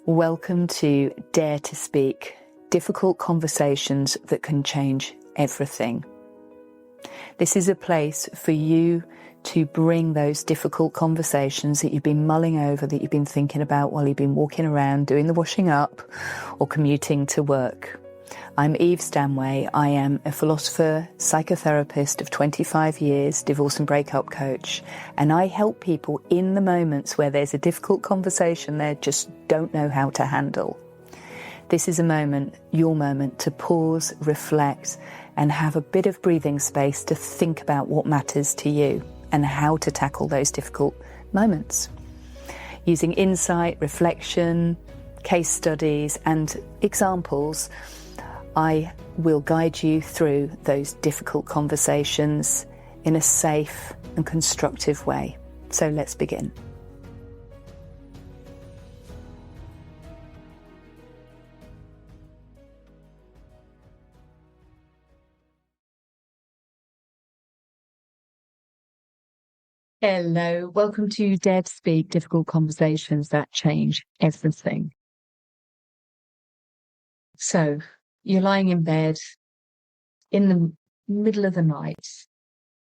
Welcome to Dare to Speak, difficult conversations that can change everything. This is a place for you to bring those difficult conversations that you've been mulling over, that you've been thinking about while you've been walking around, doing the washing up or commuting to work. I'm Eve Stanway. I am a philosopher, psychotherapist of 25 years, divorce and breakup coach, and I help people in the moments where there's a difficult conversation they just don't know how to handle. This is a moment, your moment, to pause, reflect, and have a bit of breathing space to think about what matters to you and how to tackle those difficult moments. Using insight, reflection, case studies, and examples, I will guide you through those difficult conversations in a safe and constructive way. So let's begin. Hello, welcome to Dare to Speak, difficult conversations that change everything. So, you're lying in bed in the middle of the night.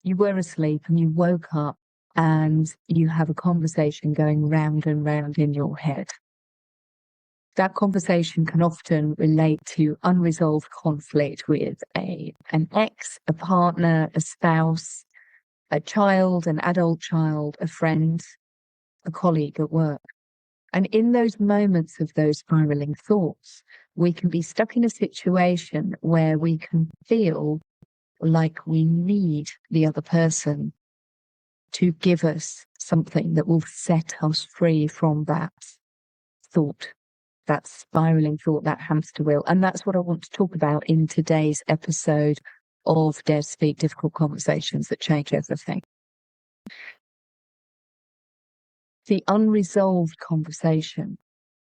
You were asleep and you woke up and you have a conversation going round and round in your head. That conversation can often relate to unresolved conflict with an ex, a partner, a spouse, a child, an adult child, a friend, a colleague at work. And in those moments of those spiraling thoughts, we can be stuck in a situation where we can feel like we need the other person to give us something that will set us free from that thought, that spiraling thought, that hamster wheel. And that's what I want to talk about in today's episode of Dare to Speak, difficult conversations that change everything. The unresolved conversation,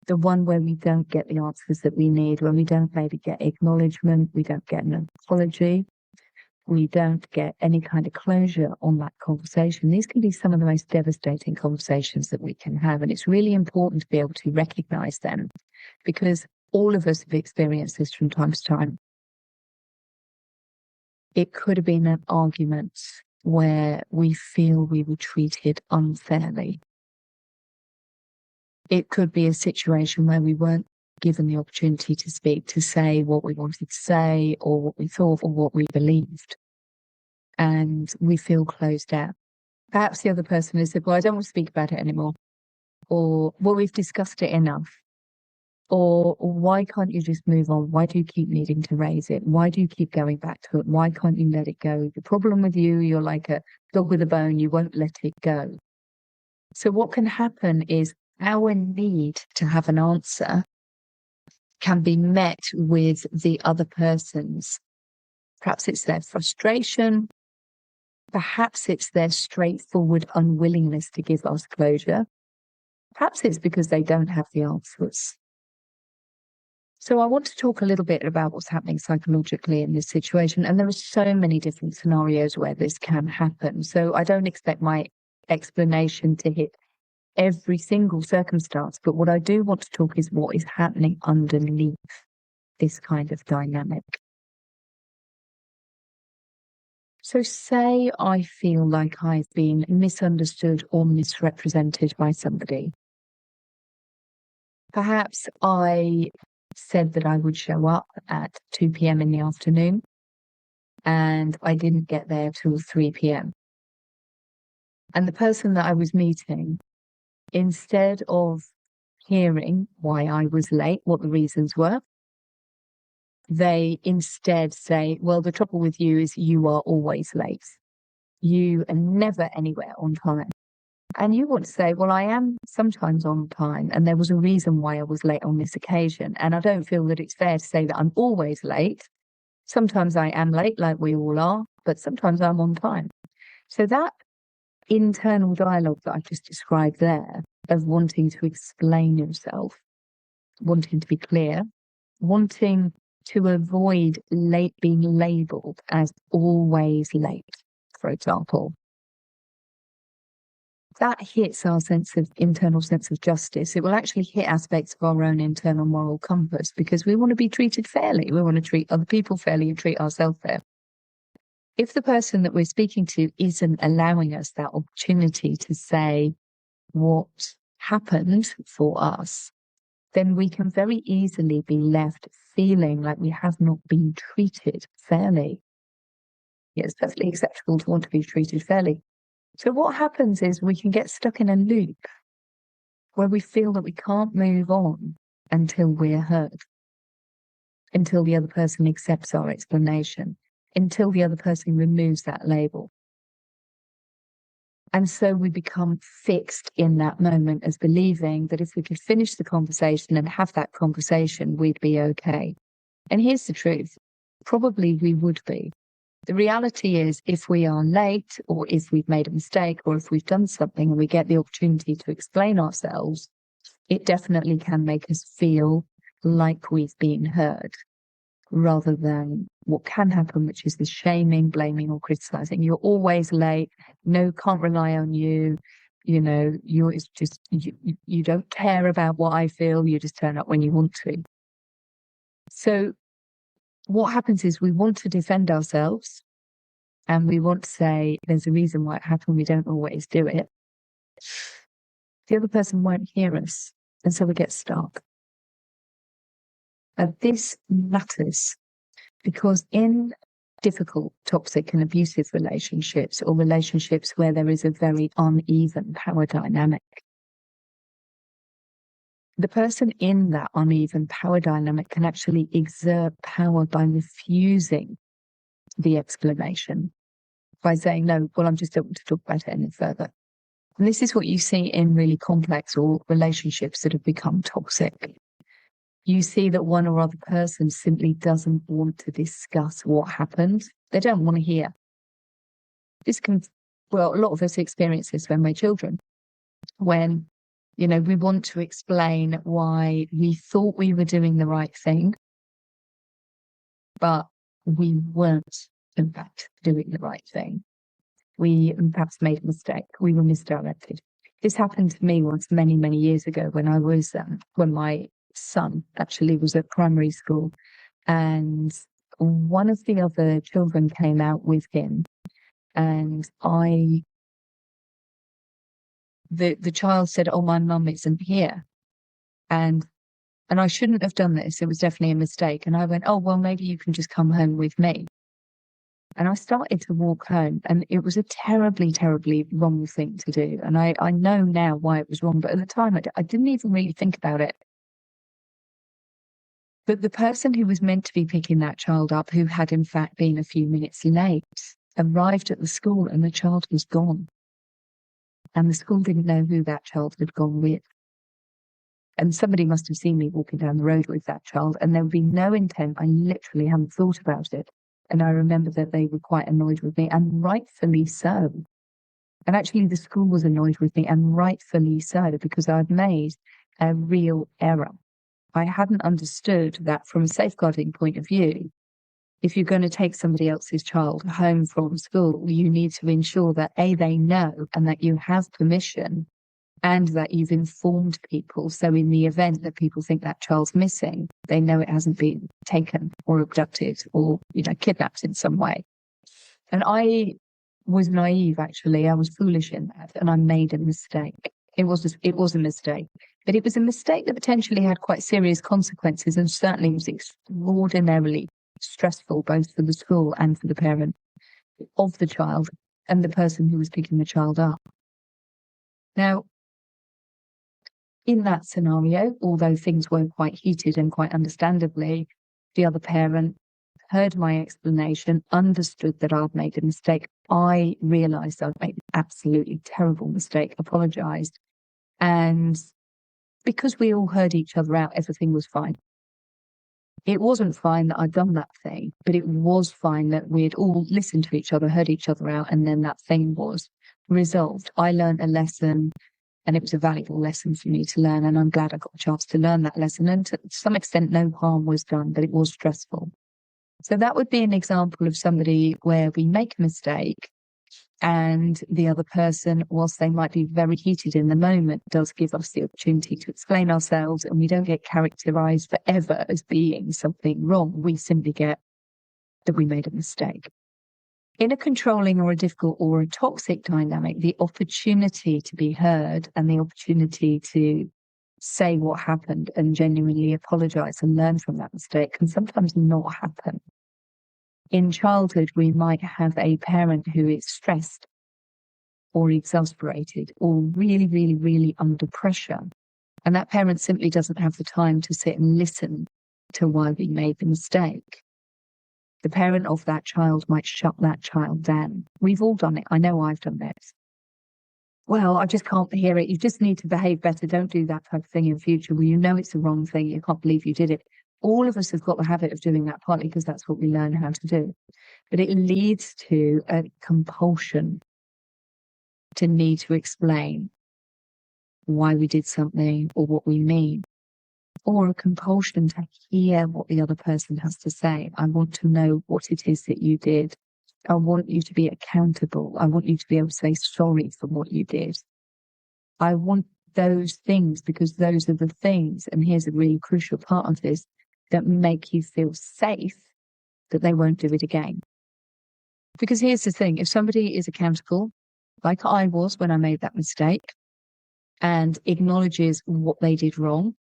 the one where we don't get the answers that we need, when we don't maybe get acknowledgement, we don't get an apology, we don't get any kind of closure on that conversation. These can be some of the most devastating conversations that we can have. And it's really important to be able to recognize them, because all of us have experienced this from time to time. It could have been an argument where we feel we were treated unfairly. It could be a situation where we weren't given the opportunity to speak, to say what we wanted to say or what we thought or what we believed. And we feel closed out. Perhaps the other person has said, well, I don't want to speak about it anymore. Or, well, we've discussed it enough. Or why can't you just move on? Why do you keep needing to raise it? Why do you keep going back to it? Why can't you let it go? The problem with you, you're like a dog with a bone. You won't let it go. So what can happen is our need to have an answer can be met with the other person's. Perhaps it's their frustration. Perhaps it's their straightforward unwillingness to give us closure. Perhaps it's because they don't have the answers. So I want to talk a little bit about what's happening psychologically in this situation. And there are so many different scenarios where this can happen. So I don't expect my explanation to hit every single circumstance. But what I do want to talk is what is happening underneath this kind of dynamic. So say I feel like I've been misunderstood or misrepresented by somebody. Perhaps I said that I would show up at 2 p.m. in the afternoon and I didn't get there till 3 p.m. And the person that I was meeting, instead of hearing why I was late, what the reasons were, they instead say, well, the trouble with you is you are always late. You are never anywhere on time. And you want to say, well, I am sometimes on time, and there was a reason why I was late on this occasion. And I don't feel that it's fair to say that I'm always late. Sometimes I am late, like we all are, but sometimes I'm on time. So that internal dialogue that I've just described there, of wanting to explain yourself, wanting to be clear, wanting to avoid being labelled as always late, for example. that hits our internal sense of justice. It will actually hit aspects of our own internal moral compass, because we want to be treated fairly. We want to treat other people fairly and treat ourselves fair. If the person that we're speaking to isn't allowing us that opportunity to say what happened for us, then we can very easily be left feeling like we have not been treated fairly. Yeah, it's perfectly acceptable to want to be treated fairly. So what happens is we can get stuck in a loop where we feel that we can't move on until we're heard, until the other person accepts our explanation, until the other person removes that label. And so we become fixed in that moment as believing that if we could finish the conversation and have that conversation, we'd be okay. And here's the truth. Probably we would be. The reality is, if we are late, or if we've made a mistake, or if we've done something and we get the opportunity to explain ourselves, it definitely can make us feel like we've been heard, rather than what can happen, which is the shaming, blaming, or criticizing. You're always late. No, can't rely on you. You know, it's just, you don't care about what I feel. You just turn up when you want to. So what happens is we want to defend ourselves and we want to say there's a reason why it happened. We don't always do it. The other person won't hear us. And so we get stuck. And this matters because in difficult, toxic and abusive relationships, or relationships where there is a very uneven power dynamic, the person in that uneven power dynamic can actually exert power by refusing the explanation, by saying, no, well, I'm just don't want to talk about it any further. And this is what you see in really complex or relationships that have become toxic. You see that one or other person simply doesn't want to discuss what happened. They don't want to hear. This can, well, a lot of us experience this when we're children, when, you know, we want to explain why we thought we were doing the right thing, but we weren't, in fact, doing the right thing. We perhaps made a mistake. We were misdirected. This happened to me once many, many years ago when I was, when my son actually was at primary school, and one of the other children came out with him, and the child said, oh, my mum isn't here. And I shouldn't have done this. It was definitely a mistake. And I went, oh, well, maybe you can just come home with me. And I started to walk home, and it was a terribly, terribly wrong thing to do. And I know now why it was wrong, but at the time I didn't even really think about it. But the person who was meant to be picking that child up, who had in fact been a few minutes late, arrived at the school and the child was gone. And the school didn't know who that child had gone with. And somebody must have seen me walking down the road with that child, and there would be no intent. I literally hadn't thought about it. And I remember that they were quite annoyed with me, and rightfully so. And actually the school was annoyed with me, and rightfully so, because I'd made a real error. I hadn't understood that from a safeguarding point of view, if you're going to take somebody else's child home from school, you need to ensure that A, they know, and that you have permission, and that you've informed people. So in the event that people think that child's missing, they know it hasn't been taken or abducted or, you know, kidnapped in some way. And I was naive, actually. I was foolish in that, and I made a mistake. It was a mistake, but it was a mistake that potentially had quite serious consequences, and certainly was extraordinarily stressful, both for the school and for the parent of the child and the person who was picking the child up. Now, in that scenario, although things were quite heated and quite understandably, the other parent heard my explanation, understood that I'd made a mistake. I realised I'd made an absolutely terrible mistake, apologised. And because we all heard each other out, everything was fine. It wasn't fine that I'd done that thing, but it was fine that we'd all listened to each other, heard each other out, and then that thing was resolved. I learned a lesson, and it was a valuable lesson for me to learn, and I'm glad I got a chance to learn that lesson. And to some extent, no harm was done, but it was stressful. So that would be an example of somebody where we make a mistake, And the other person, whilst they might be very heated in the moment, does give us the opportunity to explain ourselves, and we don't get characterized forever as being something wrong. We simply get that we made a mistake. In a controlling or a difficult or a toxic dynamic, the opportunity to be heard and the opportunity to say what happened and genuinely apologize and learn from that mistake can sometimes not happen. In childhood, we might have a parent who is stressed or exasperated or really, really, really under pressure. And that parent simply doesn't have the time to sit and listen to why we made the mistake. The parent of that child might shut that child down. We've all done it. I know I've done this. Well, I just can't hear it. You just need to behave better. Don't do that type of thing in future. Well, you know it's the wrong thing. You can't believe you did it. All of us have got the habit of doing that, partly because that's what we learn how to do. But it leads to a compulsion to need to explain why we did something or what we mean, or a compulsion to hear what the other person has to say. I want to know what it is that you did. I want you to be accountable. I want you to be able to say sorry for what you did. I want those things because those are the things, and here's a really crucial part of this, that make you feel safe that they won't do it again. Because here's the thing, if somebody is accountable, like I was when I made that mistake, and acknowledges what they did wrong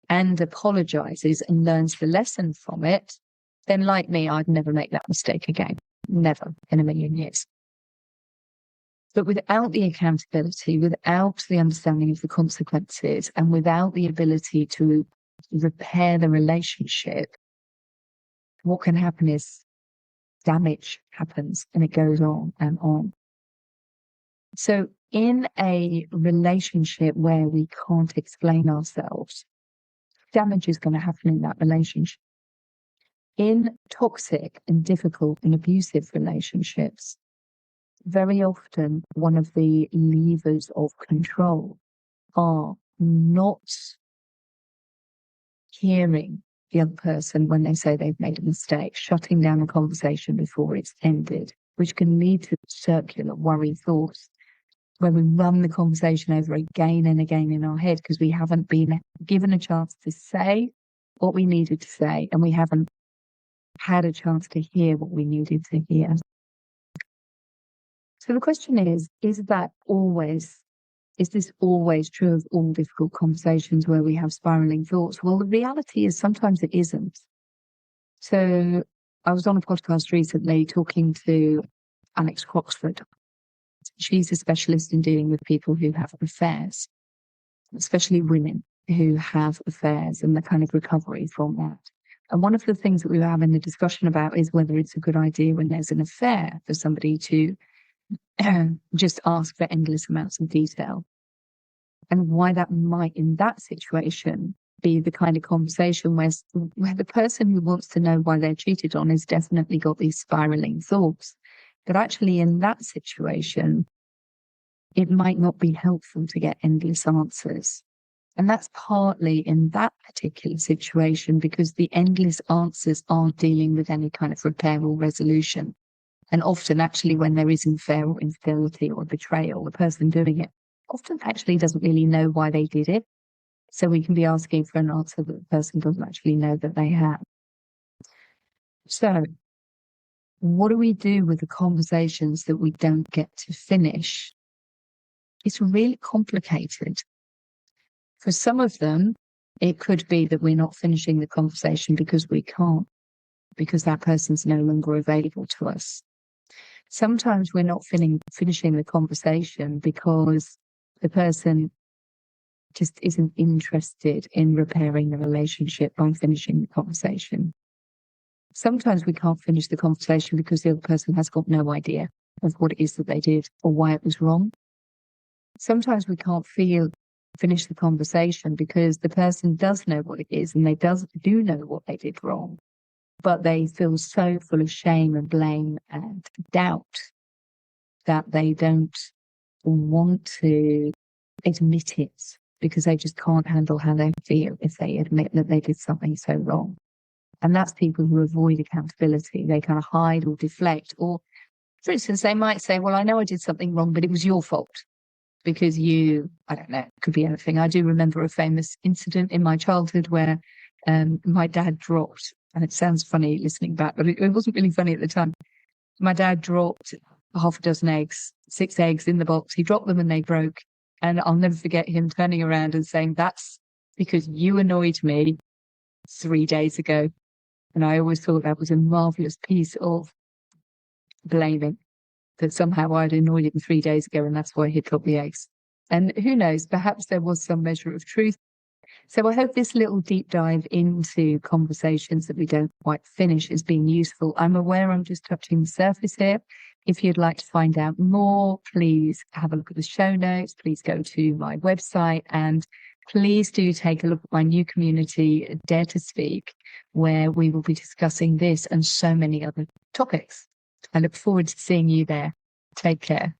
and apologizes and learns the lesson from it, then like me, I'd never make that mistake again. Never in a million years. But without the accountability, without the understanding of the consequences, and without the ability to repair the relationship, what can happen is damage happens, and it goes on and on. So in a relationship where we can't explain ourselves, damage is going to happen in that relationship. In toxic and difficult and abusive relationships, very often one of the levers of control are not hearing the other person when they say they've made a mistake, shutting down a conversation before it's ended, which can lead to circular worry thoughts, where we run the conversation over again and again in our head because we haven't been given a chance to say what we needed to say, and we haven't had a chance to hear what we needed to hear. So the question is this always true of all difficult conversations where we have spiraling thoughts? Well, the reality is sometimes it isn't. So I was on a podcast recently talking to Alex Croxford. She's a specialist in dealing with people who have affairs, especially women who have affairs and the kind of recovery from that. And one of the things that we were having a discussion about is whether it's a good idea when there's an affair for somebody to just ask for endless amounts of detail, and why that might, in that situation, be the kind of conversation where the person who wants to know why they're cheated on has definitely got these spiraling thoughts. But actually, in that situation, it might not be helpful to get endless answers. And that's partly in that particular situation because the endless answers aren't dealing with any kind of repair or resolution. And often, actually, when there is unfair or infidelity or betrayal, the person doing it often actually doesn't really know why they did it. So we can be asking for an answer that the person doesn't actually know that they have. So what do we do with the conversations that we don't get to finish? It's really complicated. For some of them, it could be that we're not finishing the conversation because we can't, because that person's no longer available to us. Sometimes we're not finishing the conversation because the person just isn't interested in repairing the relationship by finishing the conversation. Sometimes we can't finish the conversation because the other person has got no idea of what it is that they did or why it was wrong. Sometimes we can't finish the conversation because the person does know what it is and they do know what they did wrong, but they feel so full of shame and blame and doubt that they don't want to admit it because they just can't handle how they feel if they admit that they did something so wrong. And that's people who avoid accountability. They kind of hide or deflect, or For instance, they might say, well, I know I did something wrong, but it was your fault because I don't know, it could be anything. I do remember a famous incident in my childhood where my dad dropped, and it sounds funny listening back, but it wasn't really funny at the time. My dad dropped half a dozen eggs, 6 eggs in the box. He dropped them and they broke. And I'll never forget him turning around and saying, that's because you annoyed me 3 days ago. And I always thought that was a marvelous piece of blaming, that somehow I'd annoyed him 3 days ago and that's why he dropped the eggs. And who knows, perhaps there was some measure of truth. So I hope this little deep dive into conversations that we don't quite finish has been useful. I'm aware I'm just touching the surface here. If you'd like to find out more, please have a look at the show notes. Please go to my website and please do take a look at my new community, Dare to Speak, where we will be discussing this and so many other topics. I look forward to seeing you there. Take care.